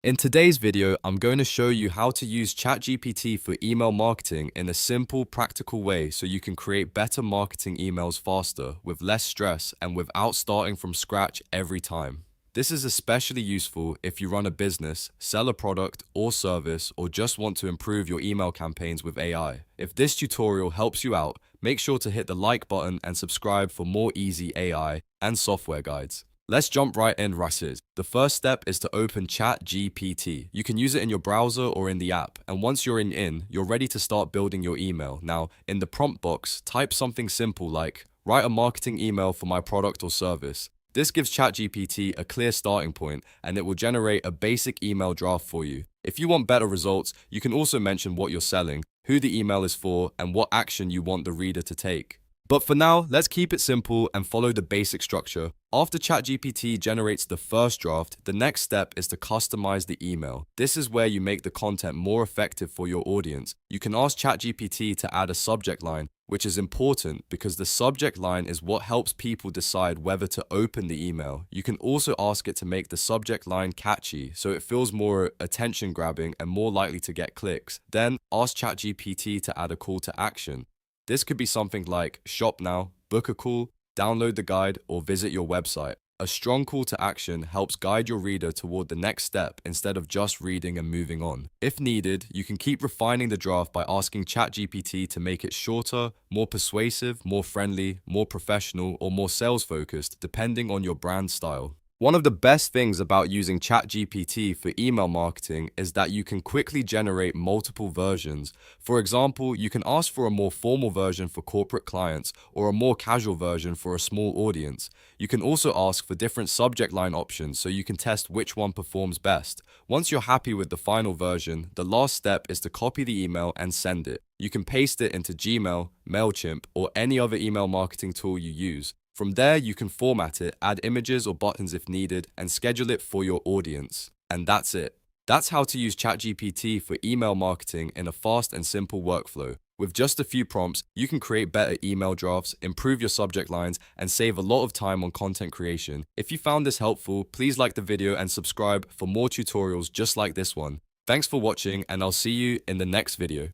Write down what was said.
In today's video, I'm going to show you how to use ChatGPT for email marketing in a simple, practical way so you can create better marketing emails faster, with less stress, and without starting from scratch every time. This is especially useful if you run a business, sell a product or service, or just want to improve your email campaigns with AI. If this tutorial helps you out, make sure to hit the like button and subscribe for more easy AI and software guides. Let's jump right in, Rasses. The first step is to open ChatGPT. You can use it in your browser or in the app, and once you're you're ready to start building your email. Now, in the prompt box, type something simple like, write a marketing email for my product or service. This gives ChatGPT a clear starting point, and it will generate a basic email draft for you. If you want better results, you can also mention what you're selling, who the email is for, and what action you want the reader to take. But for now, let's keep it simple and follow the basic structure. After ChatGPT generates the first draft, the next step is to customize the email. This is where you make the content more effective for your audience. You can ask ChatGPT to add a subject line, which is important because the subject line is what helps people decide whether to open the email. You can also ask it to make the subject line catchy, so it feels more attention-grabbing and more likely to get clicks. Then ask ChatGPT to add a call to action. This could be something like shop now, book a call, download the guide, or visit your website. A strong call to action helps guide your reader toward the next step instead of just reading and moving on. If needed, you can keep refining the draft by asking ChatGPT to make it shorter, more persuasive, more friendly, more professional, or more sales-focused, depending on your brand style. One of the best things about using ChatGPT for email marketing is that you can quickly generate multiple versions. For example, you can ask for a more formal version for corporate clients or a more casual version for a small audience. You can also ask for different subject line options so you can test which one performs best. Once you're happy with the final version, the last step is to copy the email and send it. You can paste it into Gmail, mailchimp, or any other email marketing tool you use. From there, you can format it, add images or buttons if needed, and schedule it for your audience. And that's it. That's how to use ChatGPT for email marketing in a fast and simple workflow. With just a few prompts, you can create better email drafts, improve your subject lines, and save a lot of time on content creation. If you found this helpful, please like the video and subscribe for more tutorials just like this one. Thanks for watching, and I'll see you in the next video.